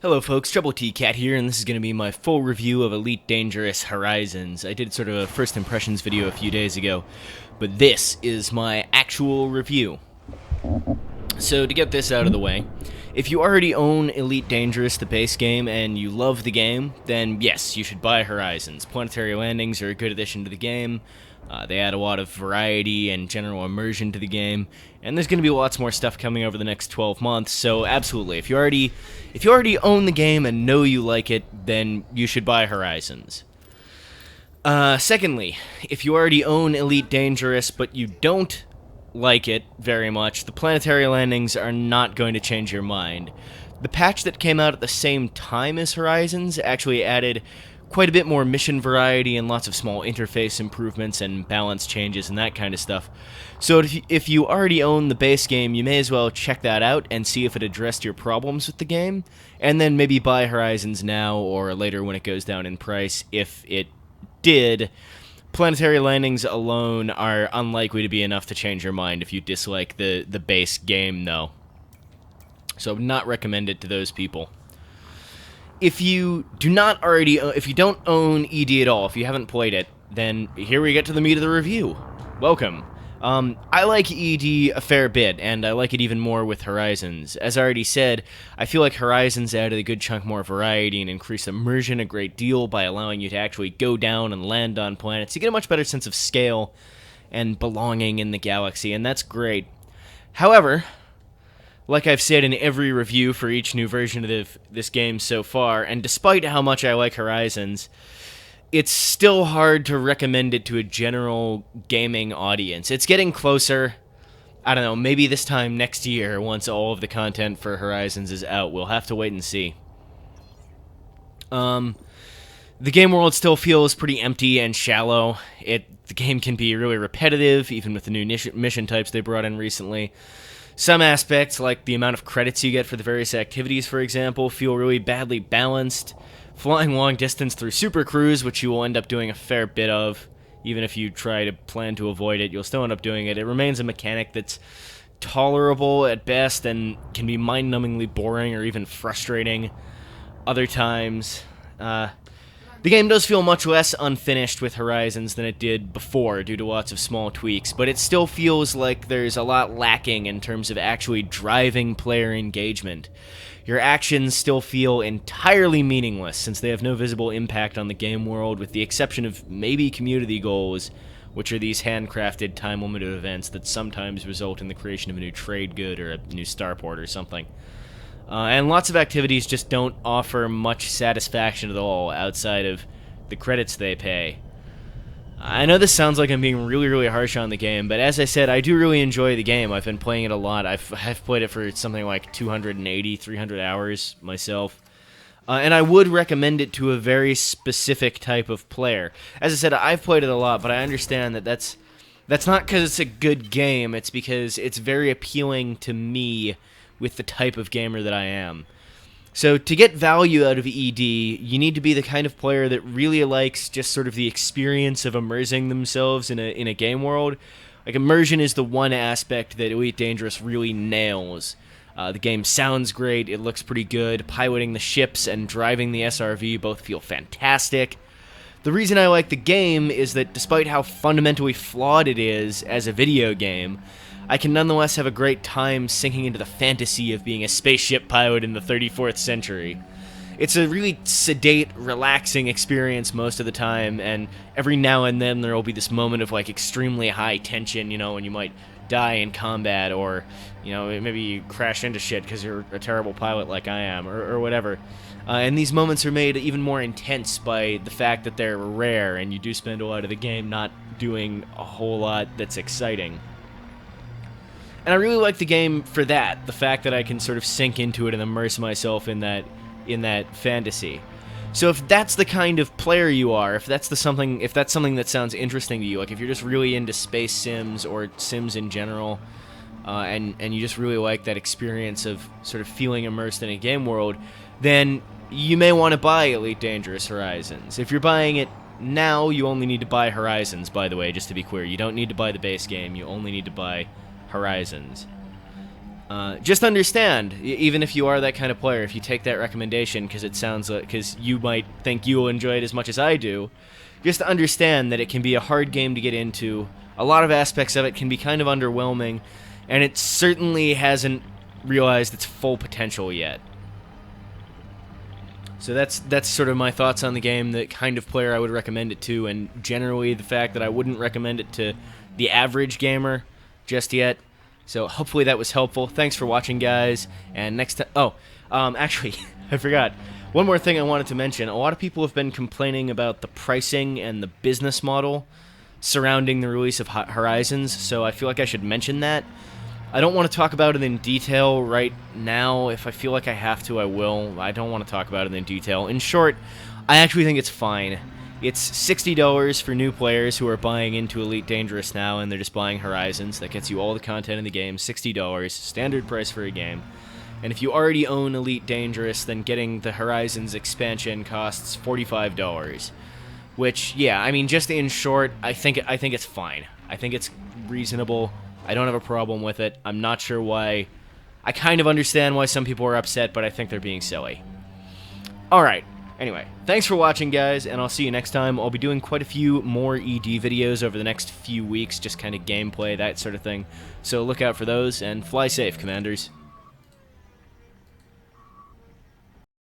Hello folks, Trouble T Cat here, and this is going to be my full review of Elite Dangerous Horizons. I did sort of a first impressions video a few days ago, but this is my actual review. So to get this out of the way, if you already own Elite Dangerous, the base game, and you love the game, then yes, you should buy Horizons. Planetary landings are a good addition to the game. They add a lot of variety and general immersion to the game, and there's going to be lots more stuff coming over the next 12 months, so absolutely, if you already own the game and know you like it, then you should buy Horizons. Secondly, if you already own Elite Dangerous but you don't like it very much, the planetary landings are not going to change your mind. The patch that came out at the same time as Horizons actually added quite a bit more mission variety and lots of small interface improvements and balance changes and that kind of stuff. So if you already own the base game, you may as well check that out and see if it addressed your problems with the game, and then maybe buy Horizons now or later when it goes down in price if it did. Planetary landings alone are unlikely to be enough to change your mind if you dislike the base game, though. So not recommend it to those people. If you if you don't own ED at all, if you haven't played it, then here we get to the meat of the review. Welcome. I like ED a fair bit, and I like it even more with Horizons. As I already said, I feel like Horizons added a good chunk more variety and increased immersion a great deal by allowing you to actually go down and land on planets. You get a much better sense of scale and belonging in the galaxy, and that's great. However, like I've said in every review for each new version of this game so far, and despite how much I like Horizons, it's still hard to recommend it to a general gaming audience. It's getting closer. I don't know, maybe this time next year, once all of the content for Horizons is out. We'll have to wait and see. The game world still feels pretty empty and shallow. The game can be really repetitive, even with the new mission types they brought in recently. Some aspects, like the amount of credits you get for the various activities, for example, feel really badly balanced. Flying long distance through Super Cruise, which you will end up doing a fair bit of, even if you try to plan to avoid it, you'll still end up doing it. It remains a mechanic that's tolerable at best and can be mind-numbingly boring or even frustrating other times. The game does feel much less unfinished with Horizons than it did before due to lots of small tweaks, but it still feels like there's a lot lacking in terms of actually driving player engagement. Your actions still feel entirely meaningless since they have no visible impact on the game world, with the exception of maybe community goals, which are these handcrafted time-limited events that sometimes result in the creation of a new trade good or a new starport or something. And lots of activities just don't offer much satisfaction at all outside of the credits they pay. I know this sounds like I'm being really, really harsh on the game, but as I said, I do really enjoy the game. I've been playing it a lot. I've played it for something like 280, 300 hours myself. And I would recommend it to a very specific type of player. As I said, I've played it a lot, but I understand that that's not because it's a good game. It's because it's very appealing to me with the type of gamer that I am. So to get value out of ED, you need to be the kind of player that really likes just sort of the experience of immersing themselves in a game world. Like, immersion is the one aspect that Elite Dangerous really nails. The game sounds great, it looks pretty good, piloting the ships and driving the SRV both feel fantastic. The reason I like the game is that despite how fundamentally flawed it is as a video game, I can nonetheless have a great time sinking into the fantasy of being a spaceship pilot in the 34th century. It's a really sedate, relaxing experience most of the time, and every now and then there will be this moment of, like, extremely high tension, you know, when you might die in combat, or, you know, maybe you crash into shit because you're a terrible pilot like I am, or whatever. And these moments are made even more intense by the fact that they're rare, and you do spend a lot of the game not doing a whole lot that's exciting. And I really like the game for that, the fact that I can sort of sink into it and immerse myself in that fantasy. So if that's the kind of player you are, if that's something that sounds interesting to you, like if you're just really into space sims or sims in general, and you just really like that experience of sort of feeling immersed in a game world, then you may want to buy Elite Dangerous Horizons. If you're buying it now, you only need to buy Horizons, by the way, just to be clear. You don't need to buy the base game, you only need to buy Horizons. Just understand, even if you are that kind of player, if you take that recommendation, because it sounds like, because you might think you will enjoy it as much as I do, just understand that it can be a hard game to get into. A lot of aspects of it can be kind of underwhelming, and it certainly hasn't realized its full potential yet. So that's sort of my thoughts on the game, the kind of player I would recommend it to, and generally the fact that I wouldn't recommend it to the average gamer just yet. So hopefully that was helpful. Thanks for watching, guys. And next time... actually, I forgot. One more thing I wanted to mention. A lot of people have been complaining about the pricing and the business model surrounding the release of Horizons, so I feel like I should mention that. I don't want to talk about it in detail right now. If I feel like I have to, I will. I don't want to talk about it in detail. In short, I actually think it's fine. It's $60 for new players who are buying into Elite Dangerous now, and they're just buying Horizons. That gets you all the content in the game, $60, standard price for a game. And if you already own Elite Dangerous, then getting the Horizons expansion costs $45. Which, yeah, I mean, just in short, I think it's fine. I think it's reasonable. I don't have a problem with it. I'm not sure why. I kind of understand why some people are upset, but I think they're being silly. Alright. Anyway, thanks for watching, guys, and I'll see you next time. I'll be doing quite a few more ED videos over the next few weeks, just kind of gameplay, that sort of thing. So look out for those, and fly safe, Commanders.